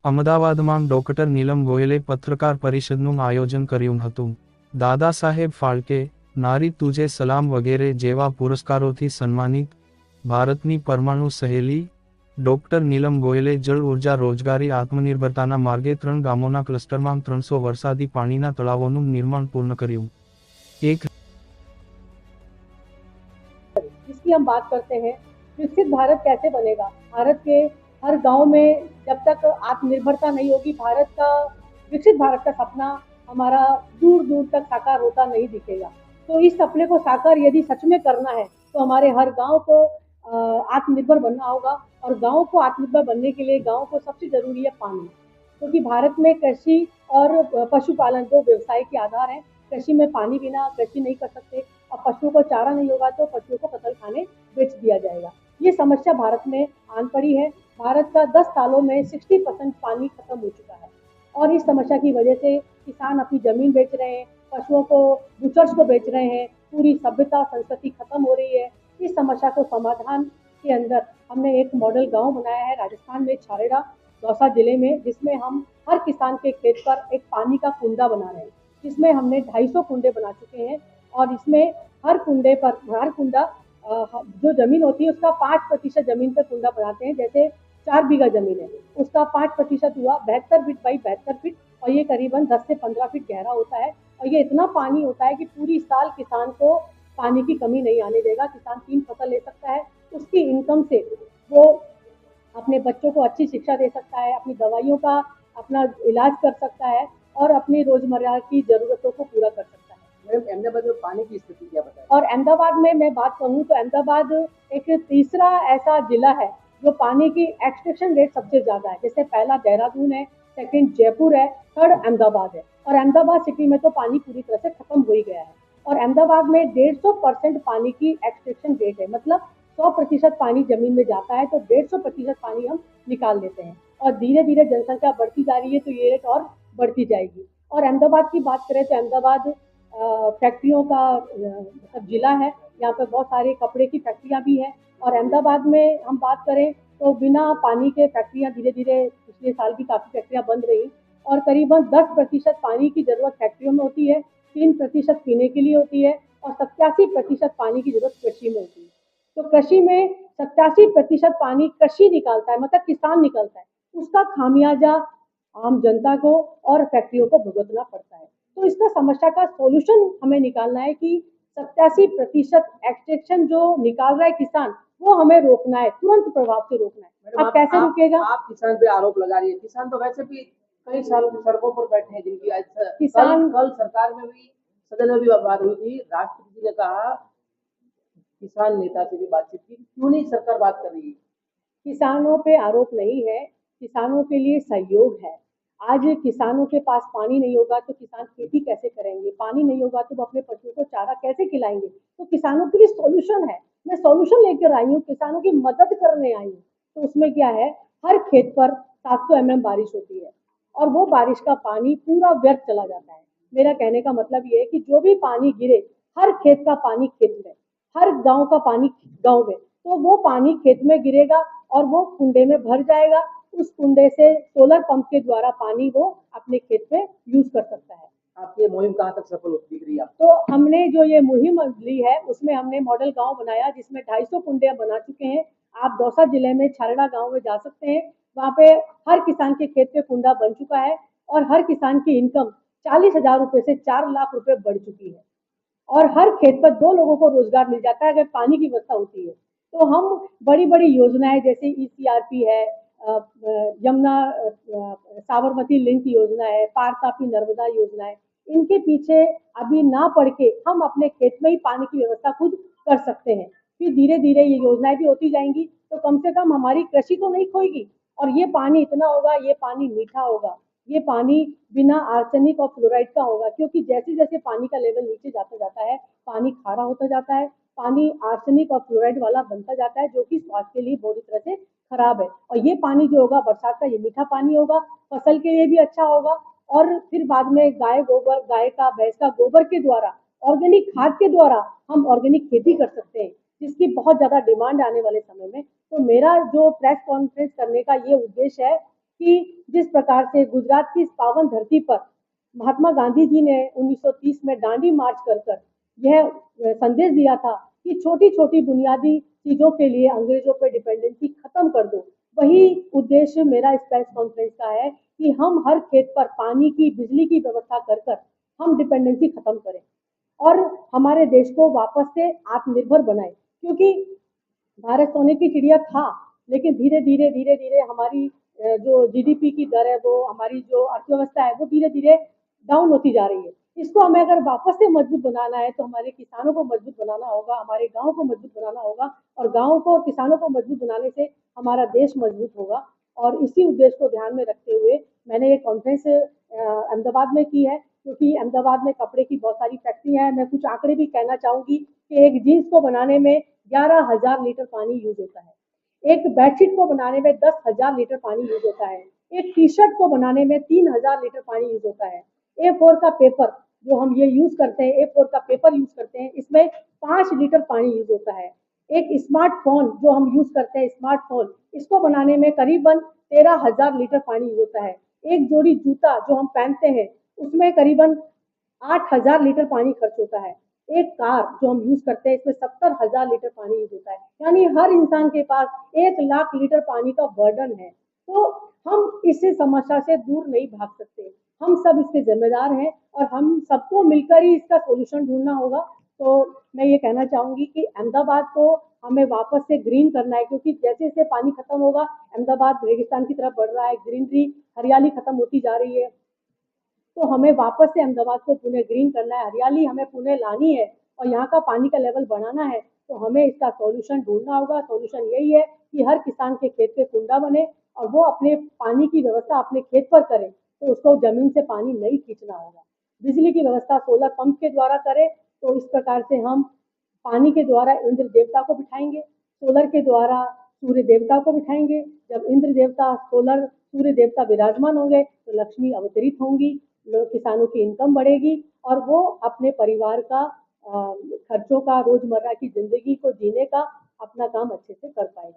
અમદાવાદમાં ડોક્ટર નીલમ ગોયલે પત્રકાર પરિષદનું આયોજન કર્યું હતું. દાદા સાહેબ ફાળકે, નારી તુજે સલામ વગેરે જેવા પુરસ્કારોથી સન્માનિત ભારતની પરમાણુ સહેલી ડોક્ટર નીલમ ગોયલે જળ ઉર્જા રોજગારી આત્મનિર્ભરતાના માર્ગે 3 ગામોના ક્લસ્ટરમાં 300 વરસાદી પાણીના તળાવોનું નિર્માણ પૂર્ણ કર્યું. એક जिसकी हम बात करते हैं, विकसित भारत कैसे बनेगा। भारत के हर गांव में जब तक आत्मनिर्भरता नहीं होगी, भारत का विकसित भारत का सपना हमारा दूर दूर तक साकार होता नहीं दिखेगा। तो इस सपने को साकार यदि सच में करना है तो हमारे हर गांव को आत्मनिर्भर बनना होगा। और गांव को आत्मनिर्भर बनने के लिए गांव को सबसे जरूरी है पानी, क्योंकि भारत में कृषि और पशुपालन दो व्यवसाय के आधार हैं। कृषि में पानी बिना कृषि नहीं कर सकते, और पशुओं को चारा नहीं होगा तो पशुओं को कतल खाने बेच दिया जाएगा। ये समस्या भारत में आन पड़ी है। भारत का 10 सालों में 60% पानी खत्म हो चुका है, और इस समस्या की वजह से किसान अपनी जमीन बेच रहे हैं, पशुओं को बुचर्स को बेच रहे हैं, पूरी सभ्यता संस्कृति खत्म हो रही है। इस समस्या को समाधान के अंदर हमने एक मॉडल गांव बनाया है राजस्थान में, छारेड़ा दौसा जिले में, जिसमें हम हर किसान के खेत पर एक पानी का कुंडा बना रहे हैं, जिसमें हमने 250 कुंडे बना चुके हैं। और इसमें हर कुंडा जो जमीन होती है उसका 5% जमीन पे कुंडा बनाते हैं। जैसे 4 बीघा जमीन है, उसका 5% हुआ 72 फीट बाई 72 फीट, और ये करीबन 10 से 15 फीट गहरा होता है। और ये इतना पानी होता है कि पूरी साल किसान को पानी की कमी नहीं आने देगा। किसान 3 फसल ले सकता है, उसकी इनकम से वो अपने बच्चों को अच्छी शिक्षा दे सकता है, अपनी दवाइयों का अपना इलाज कर सकता है, और अपनी रोजमर्रा की जरूरतों को पूरा कर सकता है। अहमदाबाद में पानी की स्थिति क्या बताएं? और अहमदाबाद में मैं बात कहूँ तो अहमदाबाद एक तीसरा ऐसा जिला है जो पानी की एक्सट्रैक्शन रेट सबसे ज्यादा है। जैसे पहला देहरादून है, सेकंड जयपुर है, थर्ड अहमदाबाद है। और अहमदाबाद सिटी में तो पानी पूरी तरह से खत्म हो ही गया है। और अहमदाबाद में 150% पानी की एक्सट्रैक्शन रेट है, मतलब 100% पानी जमीन में जाता है तो 150% पानी हम निकाल लेते हैं। और धीरे धीरे जनसंख्या बढ़ती जा रही है तो ये रेट और बढ़ती जाएगी। और अहमदाबाद की बात करें तो अहमदाबाद फैक्ट्रियों का मतलब जिला है। यहाँ पे बहुत सारी कपड़े की फैक्ट्रियाँ भी हैं। और अहमदाबाद में हम बात करें तो बिना पानी के फैक्ट्रियाँ धीरे धीरे पिछले साल भी काफ़ी फैक्ट्रियाँ बंद रही, और करीबन 10% पानी की जरूरत फैक्ट्रियों में होती है, 3% पीने के लिए होती है, और 87% पानी की जरूरत कृषि में होती है। तो कृषि में 87% पानी कृषि निकालता है, मतलब किसान निकालता है, उसका खामियाजा आम जनता को और फैक्ट्रियों को भुगतना पड़ता है। तो इसका समस्या का सोल्यूशन हमें निकालना है कि 87% एक्सट्रैक्शन जो निकाल रहा है किसान, वो हमें रोकना है, तुरंत प्रभाव से रोकना है। अब कैसे रुकेगा? आप किसान पे आरोप लगा रही है। किसान तो वैसे भी कई सालों से सड़कों पर बैठे हैं, जिनकी आज कल सरकार में भी, सदन में भी बात हुई थी। राष्ट्रपति ने कहा किसान नेता से भी बातचीत की, क्यों नहीं सरकार बात कर रही है? किसानों पे आरोप नहीं है, किसानों के लिए सहयोग है। आज किसानों के पास पानी नहीं होगा तो किसान खेती कैसे करेंगे, पानी नहीं होगा तो वो अपने पशुओं को चारा कैसे खिलाएंगे। तो किसानों के लिए सॉल्यूशन है, मैं सॉल्यूशन लेकर आई हूँ, किसानों की मदद करने आई हूँ। तो उसमें क्या है, हर खेत पर 700 mm बारिश होती है, और वो बारिश का पानी पूरा व्यर्थ चला जाता है। मेरा कहने का मतलब ये है कि जो भी पानी गिरे, हर खेत का पानी खेत में, हर गांव का पानी गांव में, तो वो पानी खेत में गिरेगा और वो कुंडे में भर जाएगा। उस कुंडे से सोलर पंप के द्वारा पानी वो अपने खेत में यूज कर सकता है। आपकी ये मुहिम कहाँ तक सफल दिख रही है? तो हमने जो ये मुहिम ली है उसमें हमने मॉडल गांव बनाया, जिसमें 250 कुंडे बना चुके हैं। आप दौसा जिले में छारेड़ा गांव में जा सकते हैं, वहाँ पे हर किसान के खेत पे कुंडा बन चुका है, और हर किसान की इनकम 40,000 रुपए से 4 लाख रुपए बढ़ चुकी है। और हर खेत पर 2 लोगों को रोजगार मिल जाता है अगर पानी की व्यवस्था होती है। तो हम बड़ी बड़ी योजनाएं जैसे ECRP है, यमुना साबरमती लिंक योजना है, पार तापी नर्मदा योजना है, इनके पीछे अभी ना पड़ के हम अपने खेत में ही पानी की व्यवस्था खुद कर सकते हैं। फिर धीरे धीरे ये योजनाएं भी होती जाएंगी तो कम से कम हमारी कृषि तो नहीं खोएगी, और ये पानी इतना होगा, ये पानी मीठा होगा, ये पानी बिना आर्सेनिक और फ्लोराइड का होगा। क्योंकि जैसे जैसे पानी का लेवल नीचे जाता जाता है, पानी खारा होता जाता है, पानी आर्सेनिक और फ्लोराइड वाला बनता जाता है, जो कि स्वास्थ्य के लिए बुरी तरह से खराब है। और ये पानी जो होगा बरसात का, ये मीठा पानी होगा, फसल के लिए भी अच्छा होगा। और फिर बाद में गाय का भैंस का गोबर के द्वारा, ऑर्गेनिक खाद के द्वारा हम ऑर्गेनिक खेती कर सकते हैं, जिसकी बहुत ज्यादा डिमांड आने वाले समय में। तो मेरा जो प्रेस कॉन्फ्रेंस करने का ये उद्देश्य है कि जिस प्रकार से गुजरात की इस पावन धरती पर महात्मा गांधी जी ने 1930 में दांडी मार्च कर कर यह संदेश दिया था कि छोटी छोटी बुनियादी चीजों के लिए अंग्रेजों पर डिपेंडेंसी खत्म कर दो। वही उद्देश्य मेरा इस प्रेस कॉन्फ्रेंस का है कि हम हर खेत पर पानी की, बिजली की व्यवस्था कर कर हम डिपेंडेंसी खत्म करें और हमारे देश को वापस से आत्मनिर्भर बनाए। क्योंकि भारत सोने की चिड़िया था, लेकिन धीरे धीरे हमारी जो जीडीपी की दर है, वो हमारी जो अर्थव्यवस्था है, वो धीरे धीरे डाउन होती जा रही है। इसको हमें अगर वापस से मजबूत बनाना है तो हमारे किसानों को मजबूत बनाना होगा, हमारे गाँव को मजबूत बनाना होगा और गाँव को और किसानों को मजबूत बनाने से हमारा देश मजबूत होगा। और इसी उद्देश्य को ध्यान में रखते हुए मैंने ये कॉन्फ्रेंस अहमदाबाद में की है, क्योंकि अहमदाबाद में कपड़े की बहुत सारी फैक्ट्रियां हैं। मैं कुछ आंकड़े भी कहना चाहूंगी कि एक जीन्स को बनाने में 11,000 लीटर पानी यूज होता है, एक बेडशीट को बनाने में 10,000 लीटर पानी यूज होता है, एक टी शर्ट को बनाने में 3,000 लीटर पानी यूज होता है। A4 का पेपर जो हम ये यूज करते हैं, A4 का पेपर यूज करते हैं, इसमें 5 लीटर पानी यूज होता है। एक स्मार्टफोन जो हम यूज करते हैं, स्मार्टफोन, इसको बनाने में करीबन 13,000 लीटर पानी यूज होता है। एक जोड़ी जूता जो हम पहनते हैं, उसमें करीबन 8,000 लीटर पानी खर्च होता है। एक कार जो हम यूज करते हैं, इसमें 70,000 लीटर पानी यूज होता है। यानी हर इंसान के पास 1 लाख लीटर पानी का बर्डन है। तो हम इस समस्या से दूर नहीं भाग सकते, हम सब इसके जिम्मेदार हैं और हम सबको मिलकर ही इसका सोल्यूशन ढूंढना होगा। तो मैं ये कहना चाहूंगी कि अहमदाबाद को हमें वापस से ग्रीन करना है, क्योंकि जैसे जैसे पानी खत्म होगा अहमदाबाद रेगिस्तान की तरफ बढ़ रहा है, ग्रीनरी, हरियाली खत्म होती जा रही है। तो हमें वापस से अहमदाबाद को पुनः ग्रीन करना है, हरियाली हमें पुनः लानी है और यहाँ का पानी का लेवल बढ़ाना है। तो हमें इसका सॉल्यूशन ढूंढना होगा। सॉल्यूशन यही है कि हर किसान के खेत पे कुंडा बने और वो अपने पानी की व्यवस्था अपने खेत पर करे, तो उसको जमीन से पानी नहीं खींचना होगा। बिजली की व्यवस्था सोलर पंप के द्वारा करे, तो इस प्रकार से हम पानी के द्वारा इंद्र देवता को बिठाएंगे, सोलर के द्वारा सूर्य देवता को बिठाएंगे। जब इंद्र देवता, सोलर, सूर्य देवता विराजमान होंगे तो लक्ष्मी अवतरित होंगी, किसानों की इनकम बढ़ेगी और वो अपने परिवार का खर्चों का, रोजमर्रा की जिंदगी को जीने का अपना काम अच्छे से कर पाएगा।